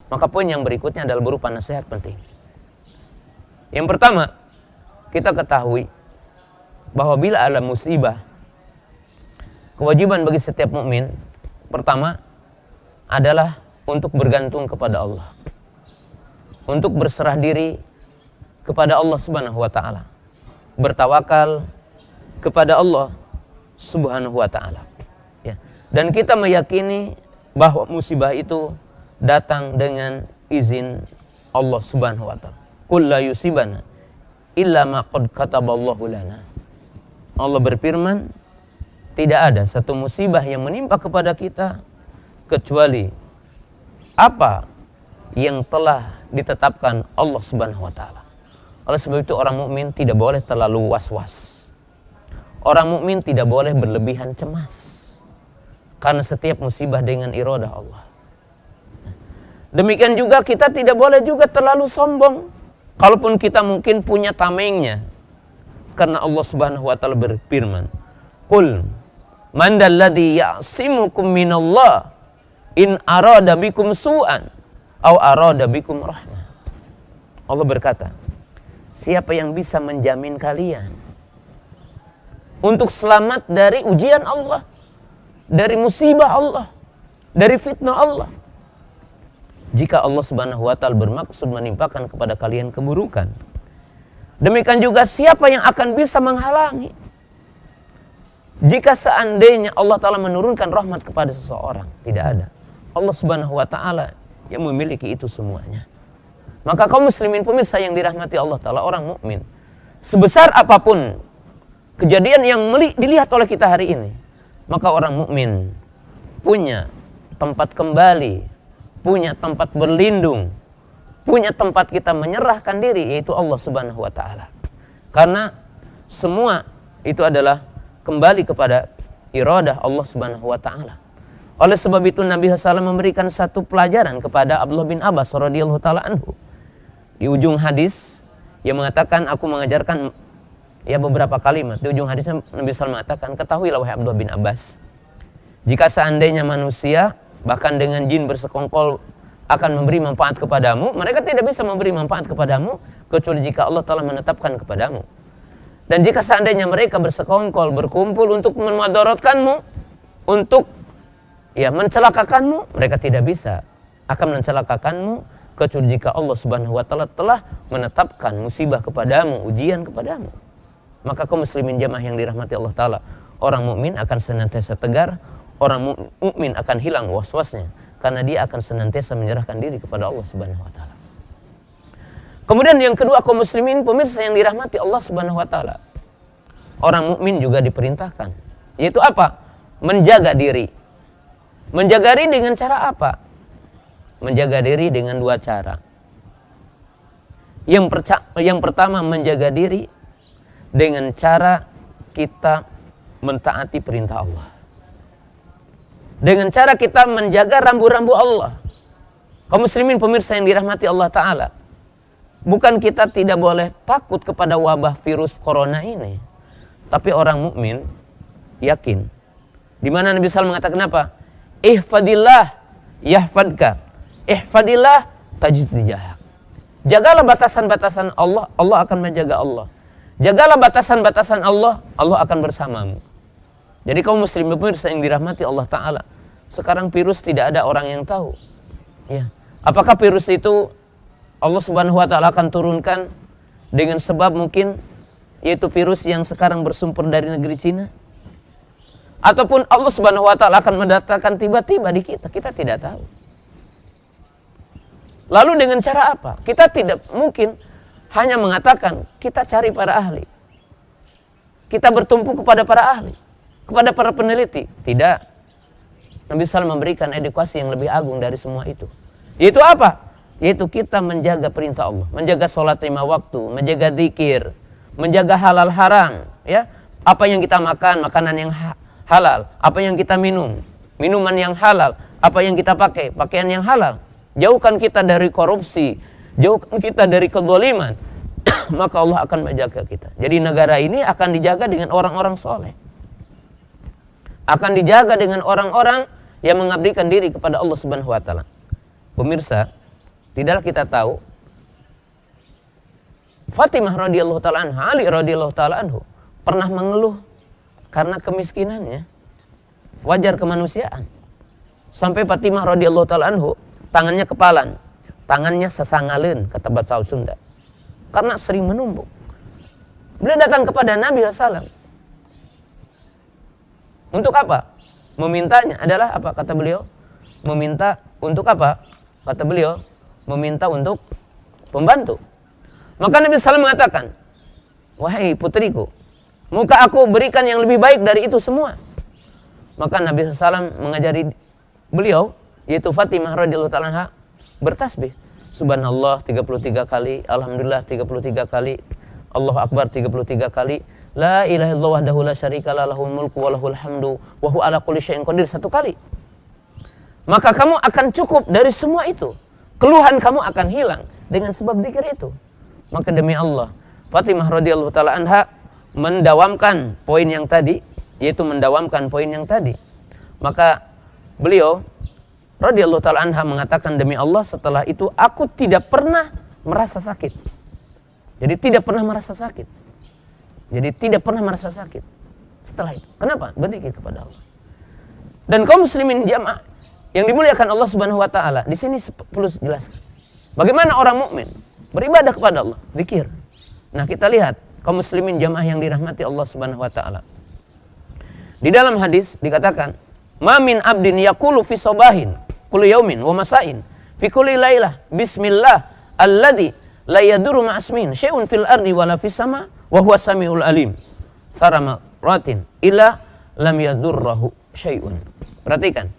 Maka poin yang berikutnya adalah berupa nasihat penting. Yang pertama, kita ketahui bahwa bila ada musibah, kewajiban bagi setiap mukmin pertama adalah untuk bergantung kepada Allah, untuk berserah diri kepada Allah Subhanahu wa taala, bertawakal kepada Allah Subhanahu wa taala. Ya. Dan kita meyakini bahwa musibah itu datang dengan izin Allah Subhanahu wa taala. Qul la yusibana illa ma qad kataballahu lana. Allah berfirman, tidak ada satu musibah yang menimpa kepada kita kecuali apa yang telah ditetapkan Allah Subhanahu wa taala. Oleh sebab itu orang mukmin tidak boleh terlalu was-was. Orang mukmin tidak boleh berlebihan cemas. Karena setiap musibah dengan iradah Allah. Demikian juga kita tidak boleh juga terlalu sombong. Kalaupun kita mungkin punya tamengnya. Karena Allah Subhanahu wa taala berfirman, "Qul man dalladzi ya'simukum minallah in arada bikum su'an aw arada bikum rahmah." Allah berkata, siapa yang bisa menjamin kalian untuk selamat dari ujian Allah, dari musibah Allah, dari fitnah Allah? Jika Allah Subhanahu wa taala bermaksud menimpakan kepada kalian keburukan, demikian juga siapa yang akan bisa menghalangi jika seandainya Allah taala menurunkan rahmat kepada seseorang? Tidak ada. Allah Subhanahu wa taala yang memiliki itu semuanya. Maka kaum muslimin pemirsa yang dirahmati Allah taala, orang mukmin, sebesar apapun kejadian yang dilihat oleh kita hari ini, maka orang mukmin punya tempat kembali, punya tempat berlindung, punya tempat kita menyerahkan diri, yaitu Allah Subhanahu wa taala. Karena semua itu adalah kembali kepada iradah Allah Subhanahu wa taala. Oleh sebab itu Nabi SAW memberikan satu pelajaran kepada Abdullah bin Abbas radhiyallahu taala anhu. Di ujung hadis yang mengatakan, aku mengajarkan beberapa kalimat. Di ujung hadisnya Nabi SAW mengatakan, ketahuilah wahai Abdullah bin Abbas, jika seandainya manusia bahkan dengan jin bersekongkol akan memberi manfaat kepadamu, mereka tidak bisa memberi manfaat kepadamu kecuali jika Allah telah menetapkan kepadamu. Dan jika seandainya mereka bersekongkol, berkumpul untuk memadaratkanmu, untuk mencelakakanmu, mereka tidak bisa akan mencelakakanmu kecuali jika Allah Subhanahu wa taala telah menetapkan musibah kepadamu, ujian kepadamu. Maka kaum muslimin jamaah yang dirahmati Allah taala, orang mukmin akan senantiasa tegar, orang mukmin akan hilang was-wasnya karena dia akan senantiasa menyerahkan diri kepada Allah Subhanahu wa taala. Kemudian yang kedua, kaum muslimin pemirsa yang dirahmati Allah Subhanahu wa taala, orang mukmin juga diperintahkan, yaitu apa? Menjaga diri. Menjaga diri dengan cara apa? Menjaga diri dengan dua cara. Yang pertama, menjaga diri dengan cara kita mentaati perintah Allah. Dengan cara kita menjaga rambu-rambu Allah. Kaum muslimin pemirsa yang dirahmati Allah Ta'ala, bukan kita tidak boleh takut kepada wabah virus corona ini, tapi orang mukmin yakin. Di mana Nabi SAW mengatakan apa? Ihfadillah yahfadka, ihfadillah tajid tijahak. Jagalah batasan-batasan Allah, Allah akan menjaga Allah. Jagalah batasan-batasan Allah, Allah akan bersamamu. Jadi kaum muslimin pemirsa yang dirahmati Allah Ta'ala, sekarang virus tidak ada orang yang tahu. Ya. Apakah virus itu Allah Subhanahu wa taala akan turunkan dengan sebab mungkin yaitu virus yang sekarang bersumber dari negeri Cina? Ataupun Allah Subhanahu wa taala akan mendatangkan tiba-tiba di kita? Kita tidak tahu. Lalu dengan cara apa? Kita tidak mungkin hanya mengatakan kita cari para ahli. Kita bertumpu kepada para ahli, kepada para peneliti. Tidak. Nabi SAW memberikan edukasi yang lebih agung dari semua itu. Yaitu apa? Yaitu kita menjaga perintah Allah, menjaga sholat 5 waktu, menjaga zikir, menjaga halal haram, ya. Apa yang kita makan, makanan yang halal, apa yang kita minum, minuman yang halal, apa yang kita pakai, pakaian yang halal. Jauhkan kita dari korupsi, jauhkan kita dari kezaliman, maka Allah akan menjaga kita. Jadi negara ini akan dijaga dengan orang-orang soleh, akan dijaga dengan orang-orang yang mengabdikan diri kepada Allah Subhanahu wa taala. Pemirsa, Tidaklah kita tahu Fatimah radhiyallahu taala anha, Ali radhiyallahu taala anhu pernah mengeluh karena kemiskinannya. Wajar kemanusiaan. Sampai Fatimah radhiyallahu taala anhu tangannya kepalan, tangannya sesangaleun kata bahasa Sunda. Karena sering menumbuk. Beliau datang kepada Nabi SAW. Untuk apa? Memintanya adalah apa kata beliau? Meminta untuk apa? Kata beliau, meminta untuk pembantu. Maka Nabi SAW mengatakan, wahai putriku, maukah aku berikan yang lebih baik dari itu semua? Maka Nabi SAW mengajari beliau, yaitu Fatimah radhiyallahu ta'ala anha, bertasbih. Subhanallah 33 kali, Alhamdulillah 33 kali, Allahu Akbar 33 kali, La ilaha illallah wahdahu la syarika lah, lahul mulku wa lahul hamdu, wa huwa ala kulli syai'in qadir 1 kali. Maka kamu akan cukup dari semua itu. Keluhan kamu akan hilang dengan sebab zikir itu. Maka demi Allah, Fatimah radhiyallahu taala anha mendawamkan poin yang tadi, yaitu mendawamkan poin yang tadi. Maka beliau radhiyallahu taala anha mengatakan, demi Allah, setelah itu aku tidak pernah merasa sakit. Jadi tidak pernah merasa sakit. Jadi tidak pernah merasa sakit setelah itu. Kenapa? Berzikir kepada Allah. Dan kaum muslimin jamaah yang dimuliakan Allah Subhanahu wa taala, di sini perlu jelaskan. Bagaimana orang mukmin beribadah kepada Allah, zikir. Nah, kita lihat kaum muslimin jamaah yang dirahmati Allah Subhanahu wa taala. Di dalam hadis dikatakan, "Ma min abdin yaqulu fi sabahin kullu yaumin wa masa'in fi kulli lailah bismillah alladzi la yadurru ma'asmin syai'un fil ardi wala fis sama wa huwa samiul alim. Saramatin illa lam yadurruhu syai'un." Perhatikan.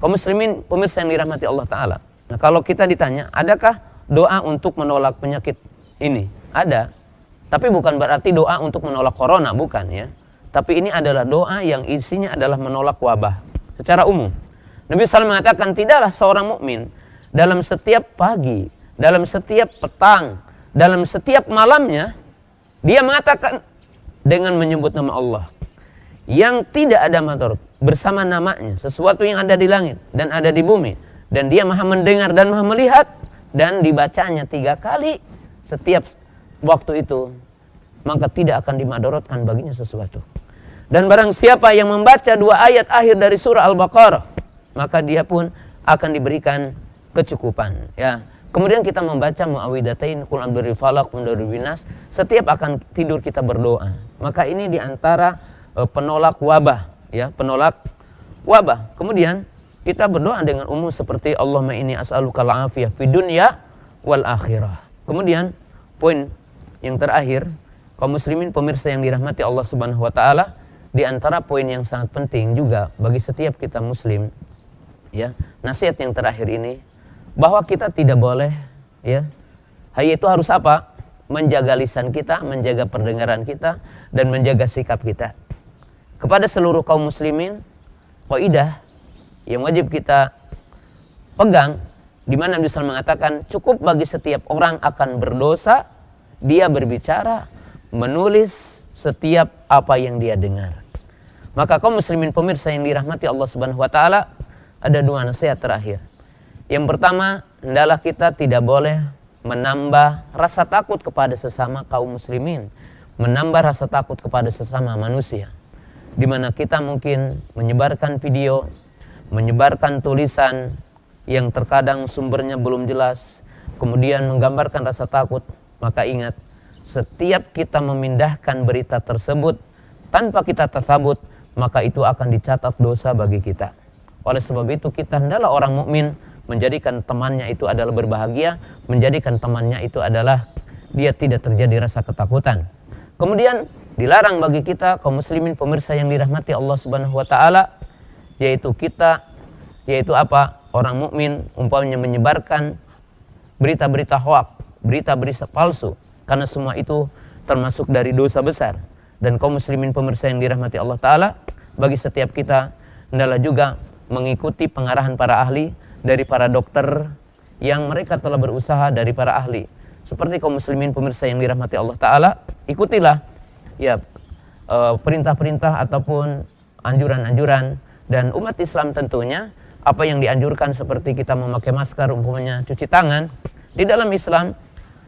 Kaum muslimin pemirsa yang dirahmati Allah taala. Nah, kalau kita ditanya, adakah doa untuk menolak penyakit ini? Ada. Tapi bukan berarti doa untuk menolak corona, bukan ya. Tapi ini adalah doa yang isinya adalah menolak wabah secara umum. Nabi SAW mengatakan, tidaklah seorang mukmin dalam setiap pagi, dalam setiap petang, dalam setiap malamnya, dia mengatakan dengan menyebut nama Allah yang tidak ada madarat bersama namanya, sesuatu yang ada di langit dan ada di bumi, dan dia maha mendengar dan maha melihat, dan dibacanya 3 kali setiap waktu itu, maka tidak akan dimadarotkan baginya sesuatu. Dan barang siapa yang membaca 2 ayat akhir dari surah Al-Baqarah, maka dia pun akan diberikan kecukupan, ya. Kemudian kita membaca muawwidatain, qul a'udzu birabbil falaq, qul a'udzu birabbin nas, setiap akan tidur kita berdoa. Maka ini diantara penolak wabah, ya, penolak wabah. Kemudian kita berdoa dengan umum seperti Allahumma inni as'alukal afiyah fid dunya wal akhirah. Kemudian poin yang terakhir, kaum muslimin pemirsa yang dirahmati Allah Subhanahu wa taala, di antara poin yang sangat penting juga bagi setiap kita muslim, ya, nasihat yang terakhir ini, bahwa kita tidak boleh, ya, yaitu harus apa? Menjaga lisan kita, menjaga perdengaran kita, dan menjaga sikap kita. Kepada seluruh kaum muslimin, kaidah yang wajib kita pegang, di mana Nabi SAW mengatakan, cukup bagi setiap orang akan berdosa dia berbicara, menulis setiap apa yang dia dengar. Maka kaum muslimin pemirsa yang dirahmati Allah Subhanahu wa taala, ada 2 nasihat terakhir. Yang pertama, hendaklah kita tidak boleh menambah rasa takut kepada sesama kaum muslimin, menambah rasa takut kepada sesama manusia. Di mana kita mungkin menyebarkan video, menyebarkan tulisan yang terkadang sumbernya belum jelas, kemudian menggambarkan rasa takut. Maka ingat, setiap kita memindahkan berita tersebut tanpa kita tasabut, maka itu akan dicatat dosa bagi kita. Oleh sebab itu, kita hendaklah orang mukmin menjadikan temannya itu adalah berbahagia, menjadikan temannya itu adalah dia tidak terjadi rasa ketakutan. Kemudian dilarang bagi kita kaum muslimin pemirsa yang dirahmati Allah Subhanahu wa taala, yaitu apa? Orang mukmin umpamanya menyebarkan berita-berita hoak, berita-berita palsu, karena semua itu termasuk dari dosa besar. Dan kaum muslimin pemirsa yang dirahmati Allah taala, bagi setiap kita hendaklah juga mengikuti pengarahan para ahli, dari para dokter yang mereka telah berusaha, dari para ahli. Seperti kaum muslimin pemirsa yang dirahmati Allah taala, ikutilah, ya, perintah-perintah ataupun anjuran-anjuran, dan umat Islam tentunya apa yang dianjurkan seperti kita memakai masker, umpamanya cuci tangan, di dalam Islam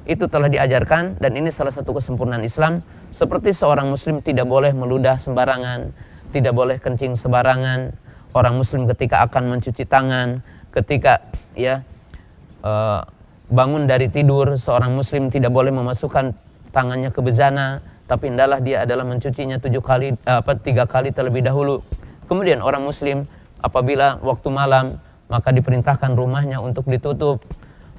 itu telah diajarkan, dan ini salah satu kesempurnaan Islam. Seperti seorang muslim tidak boleh meludah sembarangan, tidak boleh kencing sembarangan. Orang muslim ketika akan mencuci tangan, ketika bangun dari tidur, seorang muslim tidak boleh memasukkan tangannya ke bejana, tapi hendaklah dia adalah mencucinya 3 kali terlebih dahulu. Kemudian orang muslim apabila waktu malam, maka diperintahkan rumahnya untuk ditutup.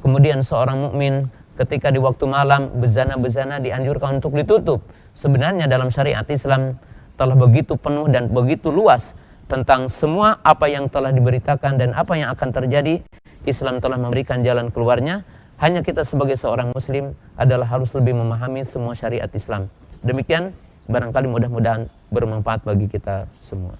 Kemudian seorang mukmin ketika di waktu malam, bejana-bejana dianjurkan untuk ditutup. Sebenarnya dalam syariat Islam telah begitu penuh dan begitu luas tentang semua apa yang telah diberitakan dan apa yang akan terjadi. Islam telah memberikan jalan keluarnya. Hanya kita sebagai seorang muslim adalah harus lebih memahami semua syariat Islam. Demikian, barangkali mudah-mudahan bermanfaat bagi kita semua.